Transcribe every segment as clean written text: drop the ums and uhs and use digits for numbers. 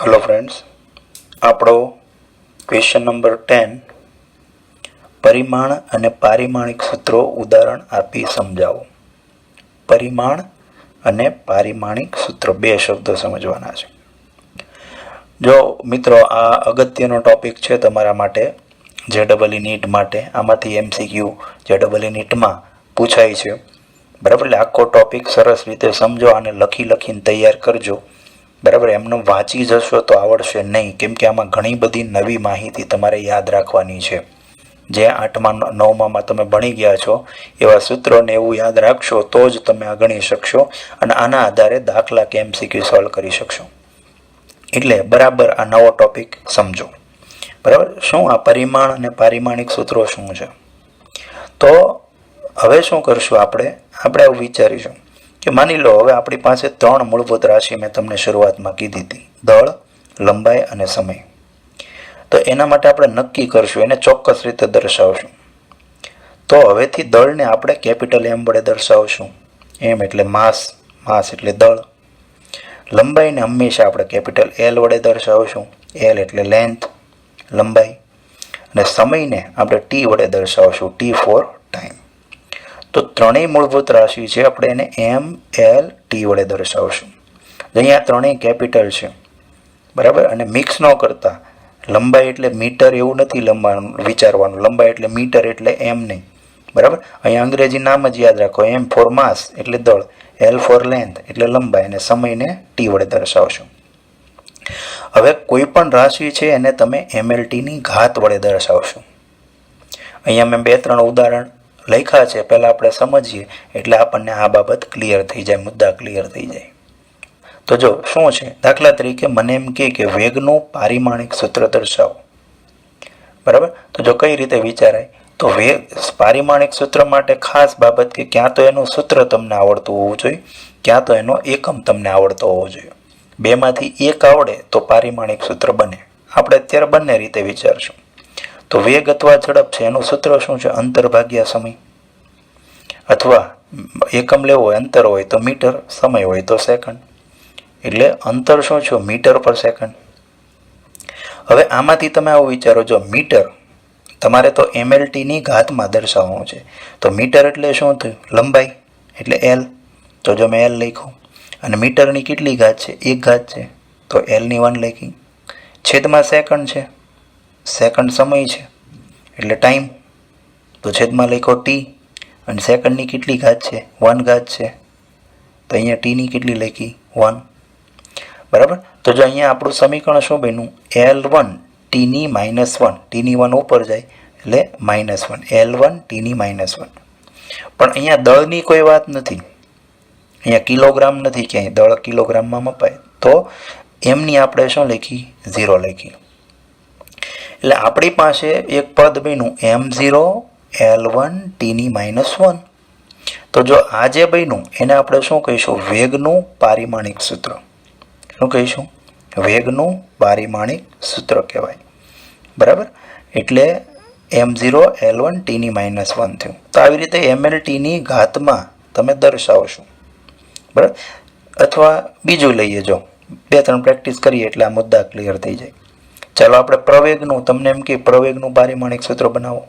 Hello friends, આપણો question number 10 પરિમાણ અને પારિમાણિક સૂત્રો ઉદાહરણ આપી સમજાવો. પરિમાણ અને પારિમાણિક સૂત્રો બે શબ્દો સમજવાના છે. જો મિત્રો આ અગત્યનો ટોપિક છે તમારા માટે, જેડબલઈ નીટ માટે. આમાંથી એમસીક્યુ જેડબલઈ નીટમાં પૂછાય છે, બરાબર. એટલે આખો ટોપિક સરસ રીતે સમજો અને લખીને તૈયાર કરજો, બરાબર. એમને વાંચી જશો તો આવડશે નહીં, કેમ કે આમાં ઘણી બધી નવી માહિતી તમારે યાદ રાખવાની છે. જે 8મા 9મામાં તમે ભણી ગયા છો એવા સૂત્રોને એવું યાદ રાખશો તો જ તમે આ ગણી શકશો અને આના આધારે દાખલા કે એમસીક્યુ સોલ્વ કરી શકશો. એટલે બરાબર આ નવો ટોપિક સમજો, બરાબર. શું આ પરિમાણ અને પારિમાણિક સૂત્રો શું છે? તો હવે શું કરશું આપણે આવું વિચારીશું કે માની લો હવે આપણી પાસે 3 મૂળભૂત રાશિ મેં તમને શરૂઆતમાં કીધી હતી, દળ, લંબાઈ અને સમય. તો એના માટે આપણે નક્કી કરશું, એને ચોક્કસ રીતે દર્શાવશું. તો હવેથી દળને આપણે કેપિટલ એમ વડે દર્શાવશું. એમ એટલે માસ એટલે દળ. લંબાઈને હંમેશા આપણે કેપિટલ એલ વડે દર્શાવશું. એલ એટલે લેન્થ, લંબાઈ. અને સમયને આપણે ટી વડે દર્શાવશું, ટી ફોર ટાઈમ. તો ત્રણેય મૂળભૂત રાશિ છે, આપણે એને એમ, એલ, ટી વડે દર્શાવશું. અહીંયા ત્રણેય કેપિટલ છે, બરાબર. અને મિક્સ ન કરતા. લંબાઈ એટલે મીટર એવું નથી વિચારવાનું. લંબાઈ એટલે મીટર એટલે એમ નહીં, બરાબર. અહીંયા અંગ્રેજી નામ જ યાદ રાખો. એમ ફોર માસ એટલે દળ, એલ ફોર લેન્થ એટલે લંબાઈ, અને સમયને ટી વડે દર્શાવશું. હવે કોઈ પણ રાશિ છે એને તમે એમએલટીની ઘાત વડે દર્શાવશું. અહીંયા મેં 2-3 ઉદાહરણ લખ્યા છે, પહેલાં આપણે સમજીએ એટલે આપણને આ બાબત ક્લિયર થઈ જાય, મુદ્દા ક્લિયર થઈ જાય. તો જો શું છે, દાખલા તરીકે મને એમ કે વેગનું પારિમાણિક સૂત્ર દર્શાવો, બરાબર. તો જો કઈ રીતે વિચારાય, તો વેગ પારિમાણિક સૂત્ર માટે ખાસ બાબત કે ક્યાં તો એનું સૂત્ર તમને આવડતું હોવું જોઈએ, ક્યાં તો એનો એકમ તમને આવડતો હોવો જોઈએ. બેમાંથી એક આવડે તો પારિમાણિક સૂત્ર બને. આપણે અત્યારે બંને રીતે વિચારશું. તો વેગ અથવા ઝડપ છે એનું સૂત્ર શું છે? અંતર ભાગ્યા સમય. અથવા એકમ લેવો હોય, અંતર હોય તો મીટર, સમય હોય તો સેકન્ડ. એટલે અંતર શું છે? મીટર પર સેકન્ડ. હવે આમાંથી તમે આવું વિચારો, જો મીટર તમારે તો એમએલટીની ઘાતમાં દર્શાવવાનું છે, તો મીટર એટલે શું થયું? લંબાઈ એટલે એલ. તો જો મેં એલ લખ્યું, અને મીટરની કેટલી ઘાત છે? 1 ઘાત છે, તો એલની 1 લખી. છેદમાં સેકન્ડ છે, સેકન્ડ સમય છે એટલે ટાઈમ, તો છેદમાં લખો ટી. અને સેકન્ડની કેટલી ઘાત છે? 1 ઘાત છે, તો અહીંયા ટીની કેટલી લખી? 1, બરાબર. તો જો અહીંયા આપણું સમીકરણ શું બન્યું? L1 ટીની -1, ટીની 1 ઉપર જાય એટલે -1, L1 ટીની -1. પણ અહીંયા દળની કોઈ વાત નથી, અહીંયા કિલોગ્રામ નથી ક્યાંય, દળ કિલોગ્રામમાં મપાય. તો એમની આપણે શું લખી? 0 લખી. એટલે આપણી પાસે એક પદ બન્યું M0 L1 ટીની -1. તો જો આ જે બન્યું એને આપણે શું કહીશું? વેગનું પારિમાણિક સૂત્ર. શું કહીશું? વેગનું પારિમાણિક સૂત્ર કહેવાય, બરાબર. એટલે M0 L1 ટીની -1 થયું. તો આવી રીતે એમએલટીની ઘાતમાં તમે દર્શાવશો, બરાબર. અથવા બીજું લઈએ, જો 2-3 પ્રેક્ટિસ કરીએ એટલે આ મુદ્દા ક્લિયર થઈ જાય. ચાલો આપણે પ્રવેગનું, તમને એમ કે પ્રવેગનું પારિમાણિક સૂત્ર બનાવો.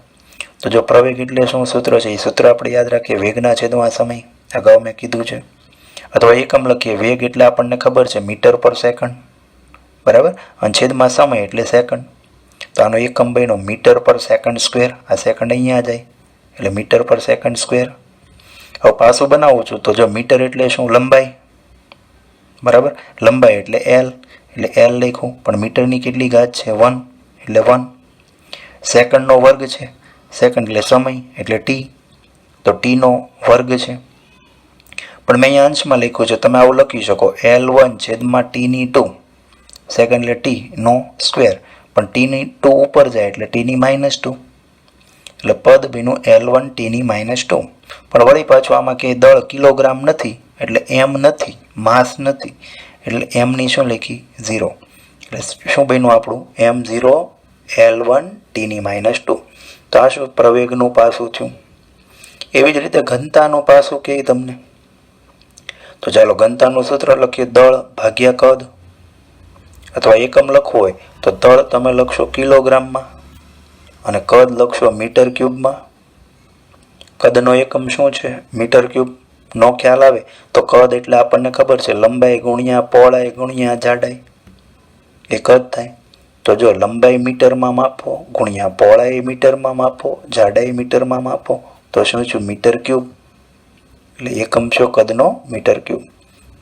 તો જો પ્રવેગ એટલે શું સૂત્ર છે? એ સૂત્ર આપણે યાદ રાખીએ, વેગના છેદમાં સમય. અગાઉ મેં કીધું છે. અથવા એકમ લખીએ, વેગ એટલે આપણને ખબર છે મીટર પર સેકન્ડ, બરાબર. અને છેદમાં સમય એટલે સેકન્ડ. તો આનો એકમ બન્યો મીટર પર સેકન્ડ સ્ક્વેર. આ સેકન્ડ અહીંયા જાય એટલે મીટર પર સેકન્ડ સ્ક્વેર. હવે પાછું બનાવું છું, તો જો મીટર એટલે શું? લંબાઈ, બરાબર. લંબાઈ એટલે એલ, એટલે એલ લખ્યું. પણ મીટરની કેટલી ઘાત છે? 1, એટલે 1. સેકન્ડનો વર્ગ છે, સેકન્ડ એટલે સમય એટલે ટી, તો ટીનો વર્ગ છે. પણ મેં અહીંયા અંશમાં લખ્યું છે, તમે આવું લખી શકો, L1 છેદમાં ટીની 2, સેકન્ડ એટલે ટી નો સ્ક્વેર. પણ ટીની 2 ઉપર જાય એટલે ટીની -2, એટલે પદ બન્યું L1 ટીની -2. પણ વળી પાછું આમાં કે દળ કિલોગ્રામ નથી, એટલે એમ નથી, માસ નથી, એટલે એમની શું લખી? 0. એટલે શું બન્યું આપણું? M0 L1 ટીની -2. તો આ શું? પ્રવેગનું પાસું થયું. એવી જ રીતે ઘનતાનું પાસું કે તમને. તો ચાલો ઘનતાનું સૂત્ર લખીએ, દળ ભાગ્યા કદ. અથવા એકમ લખવું હોય તો તળ તમે લખશો કિલોગ્રામમાં અને કદ લખશો મીટર ક્યુબમાં. કદનો એકમ શું છે? Metre cube. નો ખ્યાલ આવે તો કદ એટલે આપણને ખબર છે લંબાઈ ગુણ્યા પહોળાઈ ગુણ્યા જાડાઈ, એ કદ થાય. તો જો લંબાઈ મીટરમાં માપો ગુણ્યા પહોળાઈ મીટરમાં માપો જાડાઈ મીટરમાં માપો તો શું છું? Metre cube. એટલે એકમ છો કદનો મીટર ક્યુબ.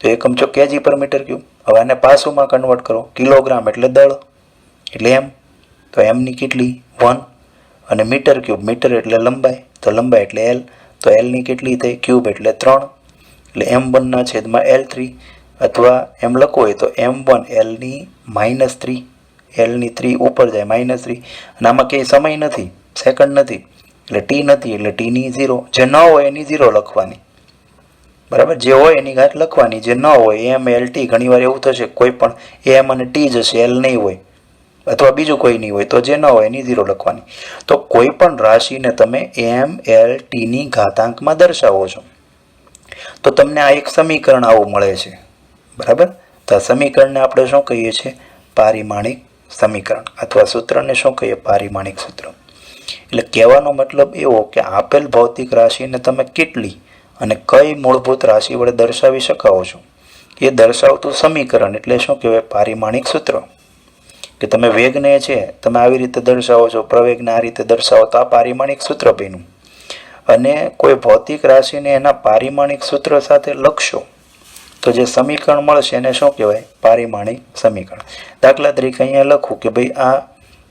તો એકમ છો કેજી પર મીટર ક્યુબ. હવે આને પાસુમાં કન્વર્ટ કરો. કિલોગ્રામ એટલે દળ એટલે એમ, તો એમની કેટલી? 1. અને મીટર ક્યુબ, મીટર એટલે લંબાઈ, તો લંબાઈ એટલે એલ, તો એલની કેટલી થઈ? ક્યુબ એટલે 3, એટલે M1 છેદમાં L3. અથવા એમ લખવું હોય તો M1 એલની -3, એલની 3 ઉપર જાય -3. અને આમાં કંઈ સમય નથી, સેકન્ડ નથી, એટલે ટી નથી, એટલે ટીની 0. જે ન હોય એની 0 લખવાની, બરાબર? જે હોય એની ઘાત લખવાની, જે ન હોય એમ એલ ટી. ઘણી વાર એવું થશે કોઈ પણ એમ અને ટી જશે, એલ નહીં હોય અથવા બીજું કોઈ નહીં હોય, તો જે ન હોય એની 0 લખવાની. તો કોઈ પણ રાશિને તમે એમ એલ ટીની ઘાતાંકમાં દર્શાવો છો તો તમને આ એક સમીકરણ આવું મળે છે, બરાબર? તો આ સમીકરણને આપણે શું કહીએ છીએ? પારિમાણિક સમીકરણ, અથવા સૂત્રને શું કહીએ? પારિમાણિક સૂત્ર. એટલે કહેવાનો મતલબ એવો કે આપેલ ભૌતિક રાશિને તમે કેટલી અને કઈ મૂળભૂત રાશિ વડે દર્શાવી શકાવો છો એ દર્શાવતું સમીકરણ એટલે શું કહેવાય? પારિમાણિક સૂત્ર. કે તમે વેગને છે તમે આવી રીતે દર્શાવો છો, પ્રવેગને આ રીતે દર્શાવો, તો આ પારિમાણિક સૂત્ર બન્યું. અને કોઈ ભૌતિક રાશિને એના પારિમાણિક સૂત્ર સાથે લખશો તો જે સમીકરણ મળશે એને શું કહેવાય? પારિમાણિક સમીકરણ. દાખલા તરીકે અહીંયા લખું કે ભાઈ આ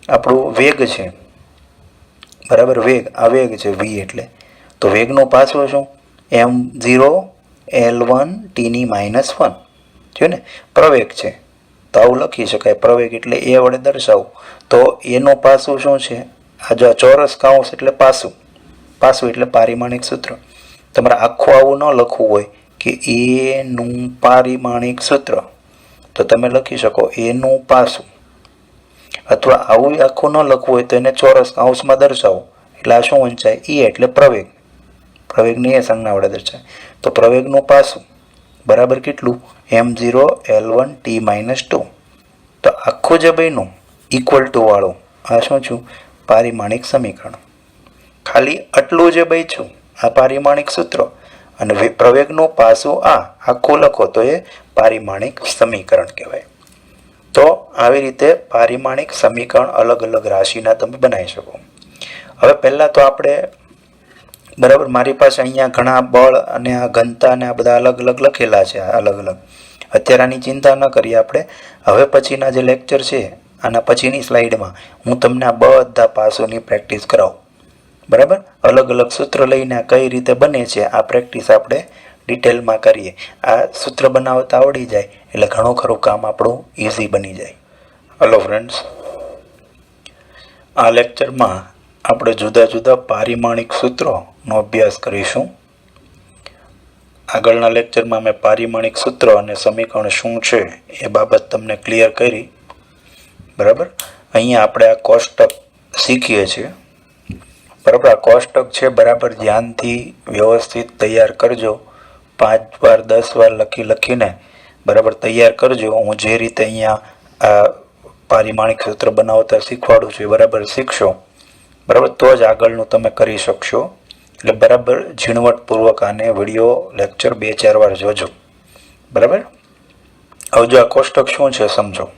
આપણું વેગ છે, બરાબર? વેગ, આ વેગ છે v, એટલે તો વેગનો પાછો શું? m0 l1 t ની -1 છે ને. પ્રવેગ છે તો આવું લખી શકાય, પ્રવેગ એટલે એ વડે દર્શાવું. તો એનો પાસું શું છે? આ જો ચોરસ કાઉન્સ એટલે પાસું, પાસું એટલે પારિમાણિક સૂત્ર. તમારે આખું આવું ન લખવું હોય કે એનું પારિમાણિક સૂત્ર, તો તમે લખી શકો એનું પાસું. અથવા આવું આખું ન લખવું હોય તો એને ચોરસ કાઉન્સમાં દર્શાવો, એટલે આ શું વંચાય? એ એટલે પ્રવેગ. પ્રવેગને એ સંજ્ઞા વડે દર્શાવે. તો પ્રવેગનું પાસું બરાબર કેટલું? m0 l1 t-2. તો આખું જે બન્યું ઇક્વલ ટુ વાળું આ શું છું? પારિમાણિક સમીકરણ. ખાલી આટલું જે બચ્યું આ પારિમાણિક સૂત્ર, અને પ્રવેગનું પાસું આ આખું લખો તો એ પારિમાણિક સમીકરણ કહેવાય. તો આવી રીતે પારિમાણિક સમીકરણ અલગ અલગ રાશિના તમે બનાવી શકો. હવે પહેલાં તો આપણે, બરાબર, મારી પાસે અહીંયા ઘણા બળ અને આ ઘનતા અને આ બધા અલગ અલગ લખેલા છે, અલગ અલગ. અત્યારે આની ચિંતા ન કરીએ આપણે. હવે પછીના જે લેક્ચર છે આના પછીની સ્લાઇડમાં હું તમને આ બધા પાસોની પ્રેક્ટિસ કરાવું, બરાબર? અલગ અલગ સૂત્ર લઈને કઈ રીતે બને છે આ પ્રેક્ટિસ આપણે ડિટેલમાં કરીએ. આ સૂત્ર બનાવતા આવડી જાય એટલે ઘણું ખરું કામ આપણું ઇઝી બની જાય. હલો ફ્રેન્ડ્સ, આ લેક્ચરમાં આપણે જુદા જુદા પારિમાણિક સૂત્રોનો અભ્યાસ કરીશું. આગળના લેક્ચરમાં મેં પારિમાણિક સૂત્ર અને સમીકરણ શું છે એ બાબત તમને ક્લિયર કરી, બરાબર? અહીંયા આપણે આ કોષ્ટક શીખીએ છીએ, બરાબર? આ કોષ્ટક છે બરાબર ધ્યાનથી વ્યવસ્થિત તૈયાર કરજો. 5 વાર 10 વાર લખીને બરાબર તૈયાર કરજો. હું જે રીતે અહીંયા આ પારિમાણિક સૂત્ર બનાવતા શીખવાડું છું એ બરાબર શીખશો, બરાબર? તો જ આગળનું તમે કરી શકશો. એટલે બરાબર ઝીણવટપૂર્વક આને વિડીયો લેક્ચર 2-4 વાર જોજો, બરાબર? હવે જો આ કોષ્ટક શું છે સમજો.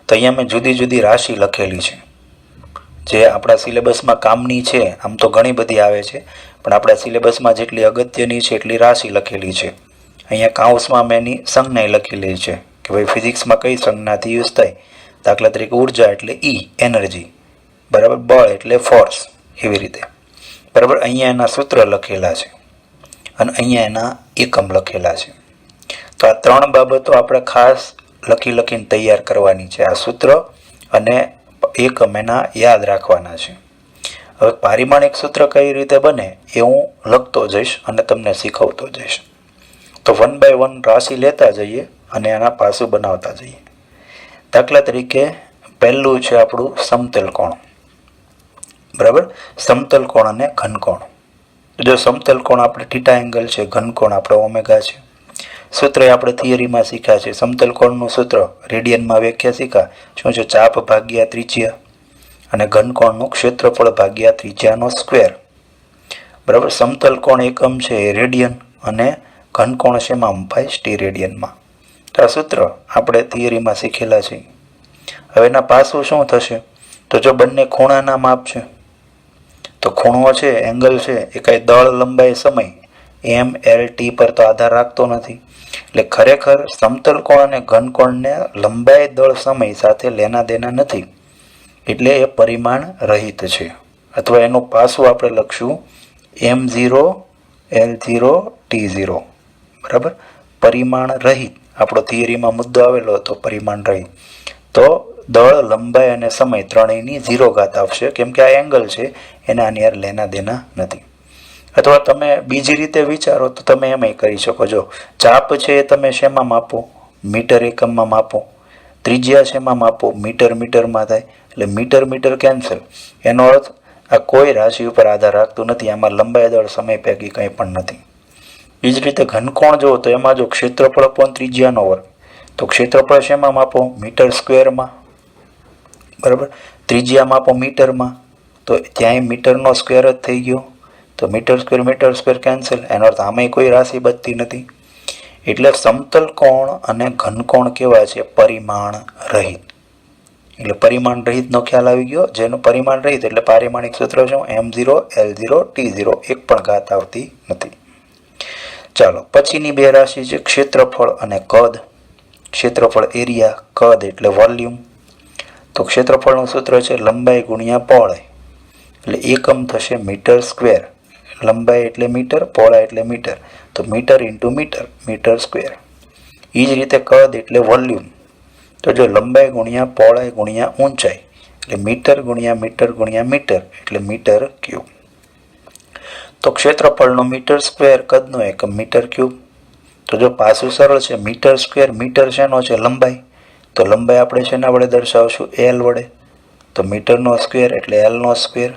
તો અહીંયા મેં જુદી જુદી રાશિ લખેલી છે જે આપણા સિલેબસમાં કામની છે. આમ તો ઘણી બધી આવે છે પણ આપણા સિલેબસમાં જેટલી અગત્યની છે એટલી રાશિ લખેલી છે. અહીંયા કાઉન્સમાં મેં એની સંજ્ઞા લખેલી છે કે ભાઈ ફિઝિક્સમાં કઈ સંજ્ઞાથી યુઝ થાય. દાખલા તરીકે ઉર્જા એટલે E, એનર્જી, બરાબર? બળ એટલે ફોર્સ, એવી રીતે, બરાબર? અહીંયા એના સૂત્ર લખેલા છે અને અહીંયા એના એકમ લખેલા છે. તો આ 3 બાબતો આપણે ખાસ લખીને તૈયાર કરવાની છે. આ સૂત્ર અને એકમ એના યાદ રાખવાના છે. હવે પારિમાણિક સૂત્ર કઈ રીતે બને એ હું લખતો જઈશ અને તમને શીખવતો જઈશ. તો 1 by 1 રાશિ લેતા જઈએ અને એના પાસું બનાવતા જઈએ. દાખલા તરીકે પહેલું છે આપણું સમતલ કોણ, બરાબર? સમતલ કોણ અને ઘનકોણ. જો સમતલ કોણ આપણે થીટા એંગલ છે, ઘનકોણ આપણે ઓમેગા છે. સૂત્ર આપણે થિયરીમાં શીખ્યા છે. સમતલ કોણનું સૂત્ર રેડિયનમાં વ્યાખ્યા શીખ્યા. શું છે? ચાપ ભાગ્યા ત્રિજ્યા અને ઘનકોણનું ક્ષેત્રફળ ભાગ્યા ત્રિજ્યાનો સ્ક્વેર. બરાબર. સમતલ કોણ એકમ છે એ રેડિયન અને ઘનકોણ શેમાં મપાય? સ્ટીરેડિયનમાં. તો આ સૂત્ર આપણે થિયરીમાં શીખેલા છે. હવે એના પાસું શું થશે? તો જો બંને ખૂણાના માપ છે તો ખૂણો છે, એંગલ છે, એ કાંઈ દળ, લંબાઈ, સમય એમ એલ ટી પર તો આધાર રાખતો નથી. એટલે ખરેખર સમતલ કોણ અને ઘનકોણને લંબાઈ, દળ, સમય સાથે લેના દેના નથી. એટલે એ પરિમાણ રહિત છે. અથવા એનું પાસું આપણે લખશું M0 L0 T0. બરાબર. પરિમાણ રહિત આપણો થિયરીમાં મુદ્દો આવેલો હતો. પરિમાણ રહિત તો દળ, લંબાઈ અને સમય ત્રણેયની 0 ઘાત આવશે, કેમ કે આ એંગલ છે એના આની યાર લેના દેના નથી. અથવા તમે બીજી રીતે વિચારો તો તમે એમાંય કરી શકો. જો ચાપ છે એ તમે શેમાં માપો? મીટર એકમમાં માપો. ત્રિજ્યા શેમાં માપો? મીટર મીટરમાં થાય. એટલે મીટર મીટર કેન્સલ. એનો અર્થ આ કોઈ રાશિ ઉપર આધાર રાખતું નથી. આમાં લંબાઈ, દળ, સમય પૈકી કંઈ પણ નથી. એ જ રીતે ઘનકોણ જુઓ તો એમાં જો ક્ષેત્રફળ અપોન ત્રિજ્યાનો વર્ગ, તો ક્ષેત્રફળ શેમાં માપો? મીટર સ્ક્વેરમાં. બરાબર. ત્રિજ્યા માપો મીટરમાં, તો ત્યાંય મીટરનો સ્ક્વેર જ થઈ ગયો. તો મીટર સ્ક્વેર કેન્સલ. એનો અર્થ આમાંય કોઈ રાશિ બચતી નથી. એટલે સમતલ કોણ અને ઘનકોણ કેવા છે? પરિમાણ રહિત. એટલે પરિમાણ રહિતનો ખ્યાલ આવી ગયો. જેનું પરિમાણ રહિત એટલે પારિમાણિક સૂત્ર શું? M0 L0 T0. એક પણ ઘાત આવતી નથી. ચાલો પછીની બે રાશિ છે ક્ષેત્રફળ અને કદ. ક્ષેત્રફળ એરિયા, કદ એટલે વોલ્યુમ. તો ક્ષેત્રફળનું સૂત્ર છે લંબાઈ ગુણ્યા પહોળાઈ. એટલે એકમ થશે મીટર સ્ક્વેર. લંબાઈ એટલે મીટર, પહોળાઈ એટલે મીટર. તો meter into meter, meter square. એ જ રીતે કદ એટલે વોલ્યુમ. તો જો લંબાઈ ગુણ્યા પહોળાઈ ગુણ્યા ઊંચાઈ એટલે મીટર ગુણ્યા મીટર ગુણ્યા મીટર એટલે મીટર ક્યુબ. તો ક્ષેત્રફળનો મીટર સ્ક્વેર, કદનો એકમ મીટર ક્યુબ. તો જો પાસું સરળ છે. મીટર સ્ક્વેર, મીટર શેનો છે? લંબાઈ. તો લંબાઈ આપણે શેના વડે દર્શાવશું? L વડે. તો મીટરનો સ્ક્વેર એટલે Lનો સ્ક્વેર.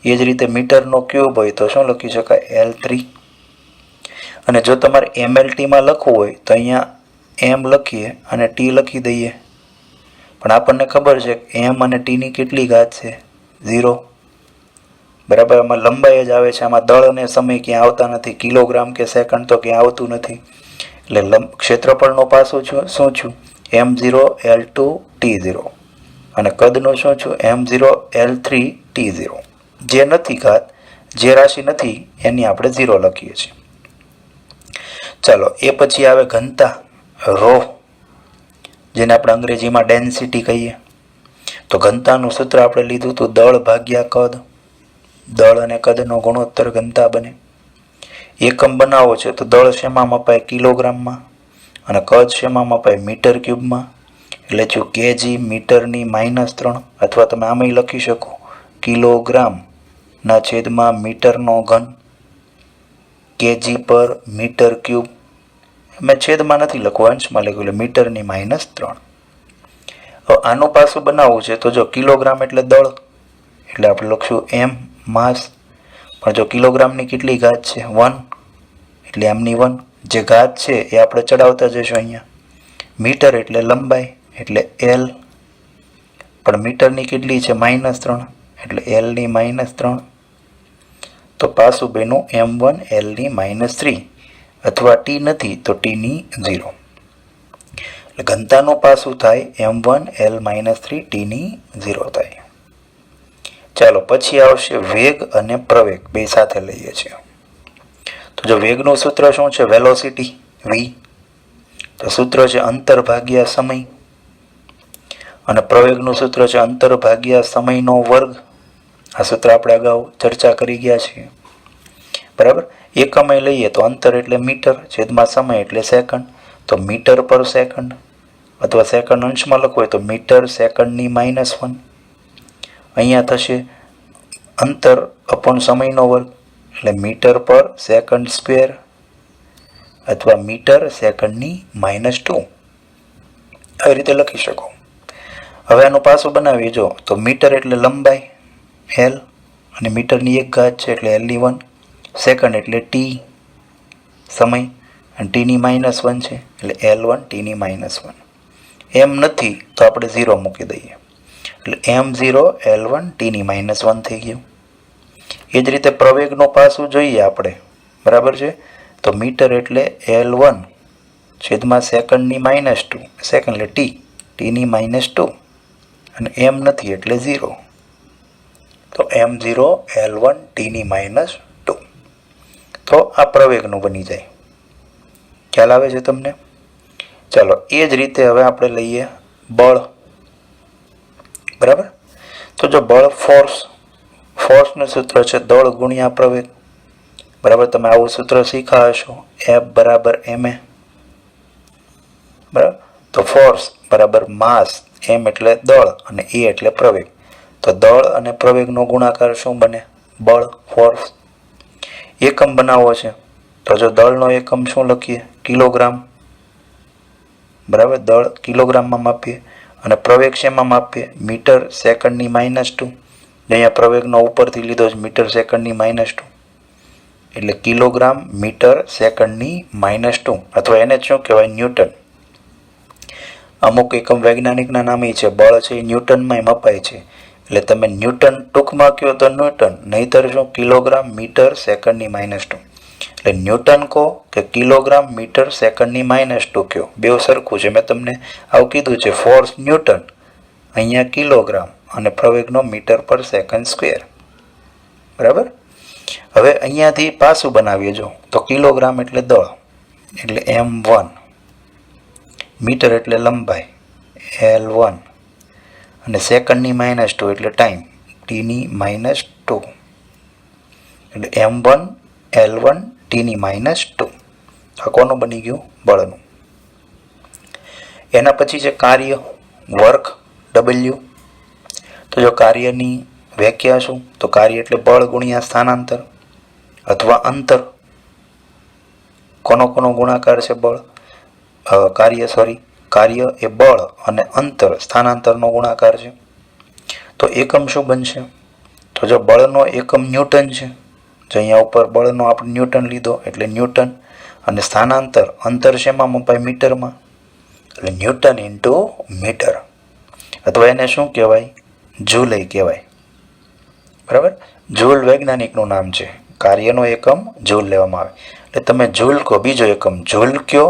એ જ રીતે મીટરનો ક્યુબ હોય તો શું લખી શકાય? L3. અને જો તમારે MLTમાં લખવું હોય તો અહીંયા M લખીએ અને T લખી દઈએ. પણ આપણને ખબર છે કે M અને Tની કેટલી ઘાત છે? 0. બરાબર. આમાં લંબાઈ જ આવે છે. આમાં દળ અને સમય ક્યાં આવતા નથી. કિલોગ્રામ કે સેકન્ડ તો ક્યાં આવતું નથી. એટલે ક્ષેત્રફળનો પાસું શું છું? M0 L2 T0. અને કદનું શું છું? M0 L3 T0. જે નથી ઘાત, જે રાશિ નથી એની આપણે 0 લખીએ છીએ. ચાલો એ પછી આવે ઘનતા, રો, જેને આપણે અંગ્રેજીમાં ડેન્સિટી કહીએ. તો ઘનતાનું સૂત્ર આપણે લીધું હતું દળ ભાગ્યા કદ. દળ અને કદનો ગુણોત્તર ઘનતા બને. એકમ બનાવો છે તો દળ શેમાં મપાય? કિલોગ્રામમાં. અને કદ શેમાં મપાય? મીટર ક્યુબમાં. એટલે જો કેજી મીટરની -3, અથવા તમે આમાંય લખી શકો કિલોગ્રામ ના છેદમાં મીટરનો ઘન, કેજી પર મીટર ક્યુબ. મેં છેદમાં નથી લખવું, અંશમાં લખ્યું એટલે મીટરની -3. હવે આનું પાછું બનાવવું છે તો જો કિલોગ્રામ એટલે દળ એટલે આપણે લખશું M માસ. પણ જો કિલોગ્રામની કેટલી ઘાત છે? 1 એટલે એમની 1. જે ઘાત છે એ આપણે ચડાવતા જઈશું અહીંયા. મીટર એટલે લંબાઈ એટલે L. પણ મીટરની કેટલી છે? -3 એટલે Lની -3. તો પાછું બેનું M1 Lની -3. અથવા T નથી તો Tની 0. એટલે ઘનતાનું પાછું થાય M1 L -3 Tની 0 થાય. ચાલો પછી આવશે વેગ અને પ્રવેગ. બે સાથે લઈએ છીએ. તો જો વેગનું સૂત્ર શું છે? Velocity v. તો સૂત્ર છે અંતર ભાગ્યા સમય. અને પ્રવેગનું સૂત્ર છે અંતર ભાગ્યા સમયનો વર્ગ. આ સૂત્ર આપણે અગાઉ ચર્ચા કરી ગયા છીએ. બરાબર. એકમય લઈએ તો અંતર એટલે મીટર, છેદમાં સમય એટલે સેકન્ડ. તો મીટર પર સેકન્ડ, અથવા સેકન્ડ અંશમાં લખવું હોય તો મીટર સેકન્ડની -1. અહીંયા થશે અંતર અપોન સમયનો વર્ગ એટલે મીટર પર સેકન્ડ સ્ક્વેર, અથવા મીટર સેકન્ડની -2. આવી રીતે લખી શકો. હવે આનું પાછું બનાવીએ જો તો મીટર એટલે લંબાઈ L અને મીટરની 1 ઘાત છે એટલે Lની 1. સેકન્ડ એટલે T સમય અને ટીની -1 છે એટલે L1 ટીની -1. એમ નથી તો આપણે 0 મૂકી દઈએ એટલે M0 L1 ટીની -1 થઈ ગયું. એ જ રીતે પ્રવેગનું પાસું જોઈએ આપણે, બરાબર છે. તો મીટર એટલે L1 છેદમાં સેકન્ડની -2, સેકન્ડ એટલે ટીની -2 અને એમ નથી એટલે 0. તો M0 L1 ટીની -2. તો આ પ્રવેગનું બની જાય. ખ્યાલ આવે છે તમને? ચાલો, એ જ રીતે હવે આપણે લઈએ બળ, બરાબર. તો જો બળ ફોર્સનું સૂત્ર છે દળ ગુણ્યા પ્રવેગ, બરાબર. તમે આવું સૂત્ર શીખા હશો, F બરાબર ma, બરાબર. તો ફોર્સ બરાબર માસ, m એટલે દળ અને e એટલે પ્રવેગ. તો દળ અને પ્રવેગનો ગુણાકાર શું બને? બળ, ફોર્સ. એકમ બનાવવો છે તો જો દળનો એકમ શું લખીએ? કિલોગ્રામ, બરાબર. દળ કિલોગ્રામમાં માપીએ અને પ્રવેગ શેમાં માપીએ? મીટર સેકન્ડની -2. અહીંયા પ્રવેગનો ઉપરથી લીધો છે મીટર સેકન્ડની -2 એટલે કિલોગ્રામ મીટર સેકન્ડની -2, અથવા એને શું કહેવાય? ન્યૂટન. અમુક એકમ વૈજ્ઞાનિકના નામે છે, બળ છે એ ન્યૂટનમાં મપાય છે. એટલે તમે ન્યૂટન ટૂંકમાં કહો તો ન્યૂટન, નહીતર શું? કિલોગ્રામ મીટર સેકન્ડની -2. એટલે ન્યૂટન કહો કે કિલોગ્રામ મીટર સેકન્ડની -2 કહો, બેવ સરખું છે. મેં તમને આવું કીધું છે, ફોર્સ ન્યૂટન, અહીંયા કિલોગ્રામ અને પ્રવેગનો મીટર પર સેકન્ડ સ્ક્વેર, બરાબર. હવે અહીંયાથી પાછું બનાવીએ જો, તો કિલોગ્રામ એટલે દળ એટલે M1, મીટર એટલે લંબાઈ L1 અને સેકન્ડની -2 એટલે ટાઈમ ટીની -2 એટલે M1 L1 ટીની -2. આ કોનું બની ગયું? બળનું. એના પછી છે કાર્ય, વર્ક, W. તો જો કાર્યની વ્યાખ્યા શું? તો કાર્ય એટલે બળ ગુણ્યા સ્થાનાંતર અથવા અંતર. કોનો ગુણાકાર છે? બળ કાર્ય એ બળ અને અંતર સ્થાનાંતરનો ગુણાકાર છે. તો એકમ શું બનશે? તો જો બળનો એકમ ન્યૂટન છે, જો અહીંયા ઉપર બળનો આપણે ન્યૂટન લીધો એટલે ન્યૂટન, અને સ્થાનાંતર અંતર શેમાં મપાય? મીટરમાં, એટલે ન્યૂટન ઇન્ટુ મીટર, અથવા એને શું કહેવાય? જૂલ કહેવાય, બરાબર. જૂલ વૈજ્ઞાનિકનું નામ છે. કાર્યનો એકમ જૂલ લેવામાં આવે એટલે તમે જૂલ કહો, બીજો એકમ જૂલ કયો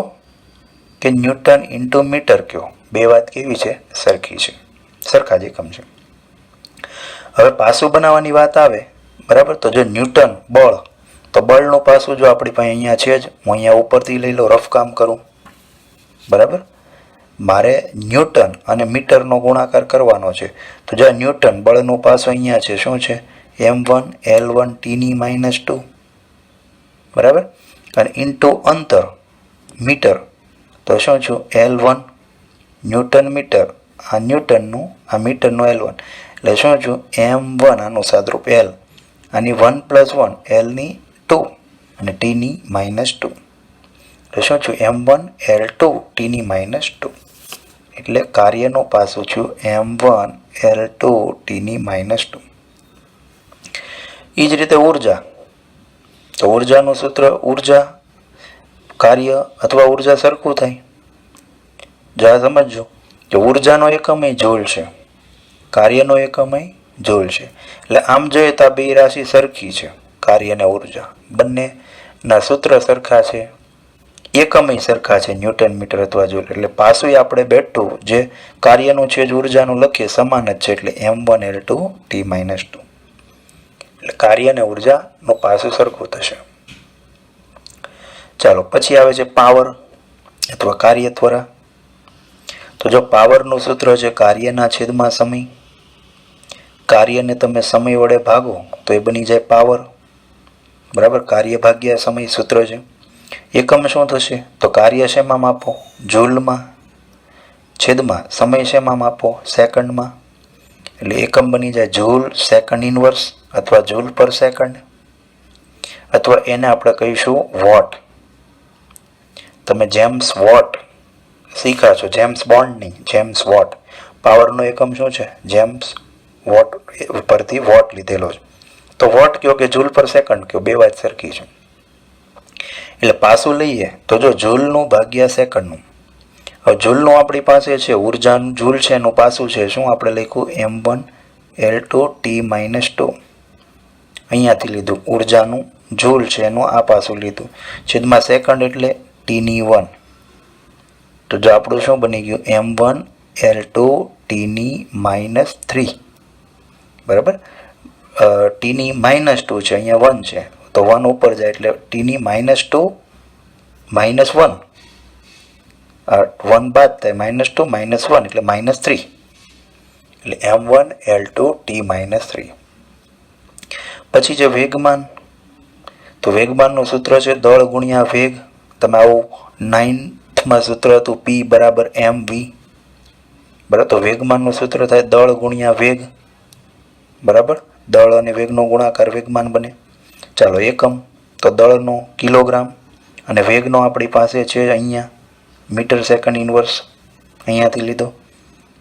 કે ન્યૂટન ઇન્ટુ મીટર કયો, બે વાત કેવી છે? સરખી છે, સરખા જ એકમ છે. હવે પાસું બનાવવાની વાત આવે, બરાબર. તો જો ન્યૂટન બળ, તો બળનું પાસું જો આપણી પાસે અહીંયા છે જ, હું અહીંયા ઉપરથી લઈ લઉં, રફ કામ કરું, બરાબર. મારે ન્યૂટન અને મીટરનો ગુણાકાર કરવાનો છે. તો જો ન્યૂટન બળનું પાસું અહીંયા છે, શું છે? M1 L1 ટીની -2, બરાબર. અને ઇન્ટુ અંતર મીટર, તો શું છું? L1 ન્યૂટન મીટર, આ ન્યૂટનનું, આ મીટરનું L1 એટલે શું છું? M1 આનું સાદરૂપ L, આની 1 + 1 Lની 2 અને ટીની -2 એટલે શું છું? M1 L2 ટીની -2 એટલે કાર્યનું પાસું છું M1 L2 ટીની -2. એ જ રીતે ઉર્જા, તો ઉર્જાનું સૂત્ર ઉર્જા કાર્ય અથવા ઉર્જા સરખું થાય. જા સમજો કે ઉર્જાનો એકમ જૂલ છે, કાર્યનો એકમ જૂલ છે. એટલે આમ જોઈએ તો આ બે રાશિ સરખી છે, કાર્ય અને ઉર્જા બંનેના સૂત્ર સરખા છે, એકમ સરખા છે, ન્યૂટન મીટર અથવા જૂલ. એટલે પાછું આપણે બેઠું જે કાર્યનું છે જે ઉર્જાનું લખીએ સમાન જ છે, એટલે M1 L2 T -2 એટલે કાર્ય અને ઉર્જાનું પાછું સરખું થશે. ચાલો, પછી આવે છે પાવર અથવા કાર્ય ત્વરા. તો જો પાવરનું સૂત્ર છે કાર્યના છેદમાં સમય, કાર્યને તમે સમય વડે ભાગો તો એ બની જાય પાવર, બરાબર. કાર્ય ભાગ્યા સમય સૂત્ર છે. એકમ શું થશે? તો કાર્ય શેમાં માપો? જૂલમાં, છેદમાં સમય શેમાં માપો? સેકન્ડમાં. એટલે એકમ બની જાય જૂલ સેકન્ડ ઇનવર્સ અથવા જૂલ પર સેકન્ડ, અથવા એને આપણે કહીશું વોટ. તમે જેમ્સ વોટ શીખા છો, જેમ્સ બોન્ડ નહીં, જેમ્સ વોટ. પાવરનો એકમ શું છે? જેમ્સ વોટ પરથી વોટ લીધેલો છે. તો વોટ કયો કે જૂલ પર સેકન્ડ કયો, બે વાત સરખી છે. એટલે પાછું લઈએ તો જો જૂલનું ભાગ્યા સેકન્ડનું. હવે જૂલનું આપણી પાસે છે ઉર્જાનું જૂલ છે એનું પાછું છે શું આપણે લખ્યું m1L2T-2. અહીંયાથી લીધું ઉર્જાનું જૂલ છે એનું આ પાછું લીધું છેદમાં સેકન્ડ એટલે T-1. તો જો આપણું શું બની ગયું m1L2T-3. બરાબર. T-2 છે અહીંયા 1 છે તો 1 ઉપર જાય એટલે T-2 -1 1 બાદ થાય -2 -1 એટલે -3 એટલે m1L2T-3. પછી જે વેગમાન તો વેગમાનનું સૂત્ર છે દળ ગુણ્યા વેગ. તમે આવું 9થમાં સૂત્ર હતું P બરાબર mv. બરાબર. તો વેગમાનનું સૂત્ર થાય દળ ગુણ્યા વેગ. બરાબર. દળ અને વેગનો ગુણાકાર વેગમાન બને. ચાલો એકમ તો દળનો કિલોગ્રામ અને વેગનો આપણી પાસે છે અહીંયા મીટર સેકન્ડ ઇન્વર્સ અહીંયાથી લીધો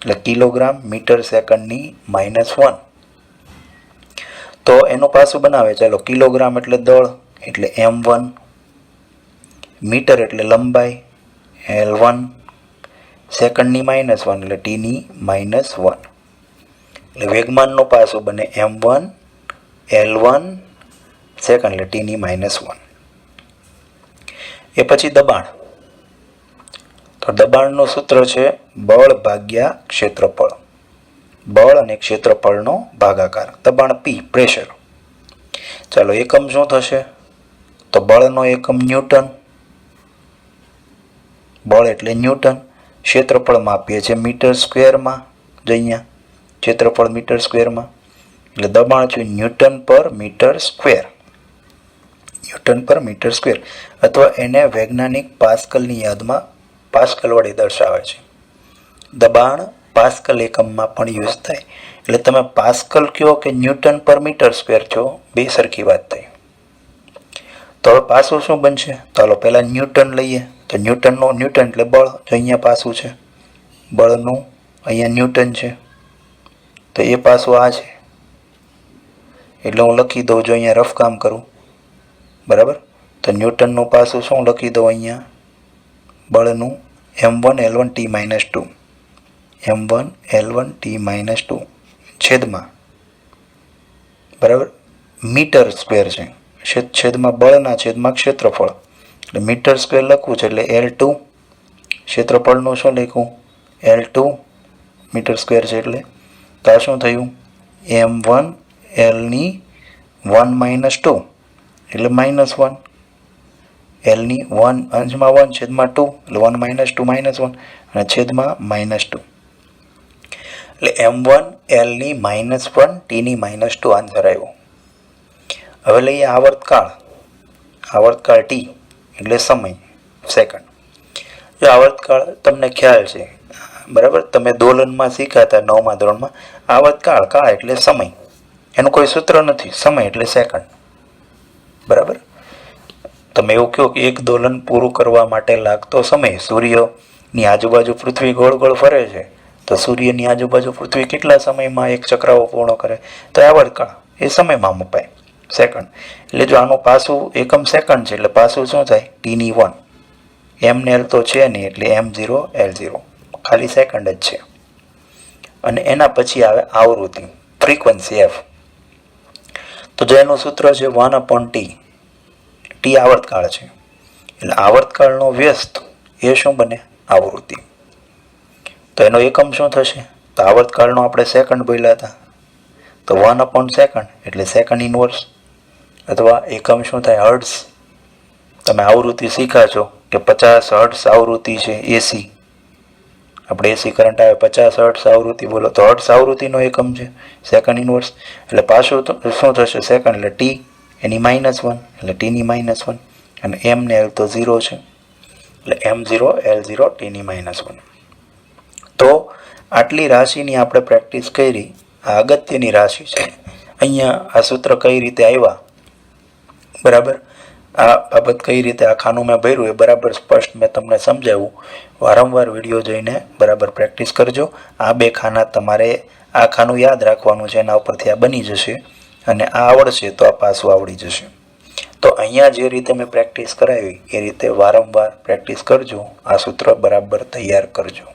એટલે કિલોગ્રામ મીટર સેકન્ડની -1. તો એનું પાછું બનાવે. ચાલો કિલોગ્રામ એટલે દળ એટલે m1, મીટર એટલે લંબાઈ L1, સેકન્ડની -1 એટલે T-1. એટલે વેગમાનનું પાછું બને m1 L1 સેકન્ડ એટલે T-1. એ પછી દબાણ. તો દબાણનું સૂત્ર છે બળ ભાગ્યા ક્ષેત્રફળ. બળ અને ક્ષેત્રફળનો ભાગાકાર. દબાણ P પ્રેશર. ચાલો એકમ શું થશે તો બળનો એકમ ન્યૂટન. બળ એટલે ન્યૂટન. ક્ષેત્રફળ માપીએ છીએ મીટર સ્ક્વેરમાં. જ અહીંયા ક્ષેત્રફળ મીટર સ્ક્વેરમાં એટલે દબાણ છે ન્યૂટન પર મીટર સ્ક્વેર. ન્યૂટન પર મીટર સ્ક્વેર અથવા એને વૈજ્ઞાનિક પાસ્કલની યાદમાં પાસ્કલ વડે દર્શાવે છે. દબાણ પાસ્કલ એકમમાં પણ યુઝ થાય. એટલે તમે પાસ્કલ કયો કે ન્યૂટન પર મીટર સ્ક્વેર છો બે સરખી વાત થઈ. તો હવે પાછું શું બનશે તો હાલો પહેલાં ન્યૂટન લઈએ. તો ન્યૂટનનું ન્યૂટન એટલે બળ. જો અહીંયા પાછું છે બળનું અહીંયા ન્યૂટન છે તો એ પાછું આ છે એટલે હું લખી દઉં જો અહીંયા રફ કામ કરું. બરાબર. તો ન્યૂટનનું પાછું શું લખી દઉં અહીંયા બળનું m1L1T-2 m1L1T-2 છેદમાં બરાબર મીટર સ્ક્વેર છે છેદમાં બળના છેદમાં ક્ષેત્રફળ એટલે મીટર સ્ક્વેર લખવું છે એટલે L2 ક્ષેત્રફળનું શું લખ્યું L2 મીટર સ્ક્વેર છે એટલે તો આ શું થયું m1L ની 1 - 2 એટલે -1 Lની 1 અંશમાં 1 છેદમાં 2 એટલે 1 - 2 -1 અને છેદમાં -2 એટલે m1 Lની -1 Tની -2 આન્સર આવ્યો. હવે લઈએ આવર્તકાળ. આવર્તકાળ T એટલે સમય સેકન્ડ. જો આવર્તકાળ તમને ખ્યાલ છે બરાબર તમે દોલનમાં શીખ્યા હતા 9મા ધોરણમાં. આવર્તકાળ કાળ એટલે સમય એનું કોઈ સૂત્ર નથી. સમય એટલે સેકન્ડ. બરાબર. તમે એવું કહો કે એક દોલન પૂરું કરવા માટે લાગતો સમય સૂર્યની આજુબાજુ પૃથ્વી ગોળ ગોળ ફરે છે તો સૂર્યની આજુબાજુ પૃથ્વી કેટલા સમયમાં એક ચક્રાઓ પૂર્ણ કરે તો આવર્તકાળ એ સમયમાં મપાય સેકન્ડ. એટલે જો આનું પાછું એકમ સેકન્ડ છે એટલે પાછું શું થાય T-1. m ને L તો છે નહીં એટલે m0L0 ખાલી સેકન્ડ જ છે. અને એના પછી આવે આવૃત્તિ ફ્રીક્વન્સી f. તો જો એનું સૂત્ર છે 1/T. T આવર્તકાળ છે એટલે આવર્તકાળનો વ્યસ્ત એ શું બને આવૃત્તિ. તો એનો એકમ શું થશે તો આવર્તકાળનો આપણે સેકન્ડ બોલ્યા હતા તો 1/સેકન્ડ એટલે સેકન્ડ ઇનવર્સ અથવા એકમ શું થાય હર્ટ્ઝ. તમે આવૃત્તિ શીખ્યા છો કે 50 હર્ટ્ઝ આવૃત્તિ છે એસી. આપણે એસી કરંટ આવે 50 હર્ટ્ઝ આવૃત્તિ બોલો તો હર્ટ્ઝ આવૃત્તિનો એકમ છે સેકન્ડ ઇનવર્સ એટલે પાછું શું થશે સેકન્ડ એટલે T એની -1 એટલે Tની -1 અને m ને L તો 0 છે એટલે m0L0 Tની -1. તો આટલી રાશિની આપણે પ્રેક્ટિસ કરી. આ અગત્યની રાશિ છે. અહીંયા આ સૂત્ર કઈ રીતે આવ્યા બરાબર આ બાબત કઈ રીતે આ ખાનું મેં ભર્યું એ બરાબર સ્પષ્ટ મેં તમને સમજાવ્યું. વારંવાર વિડીયો જોઈને બરાબર પ્રેક્ટિસ કરજો. આ બે ખાના તમારે આ ખાનું યાદ રાખવાનું છે એના ઉપરથી આ બની જશે અને આ આવડશે તો આ પાછું આવડી જશે. તો અહીંયા જે રીતે મેં પ્રેક્ટિસ કરાવી એ રીતે વારંવાર પ્રેક્ટિસ કરજો. આ સૂત્ર બરાબર તૈયાર કરજો.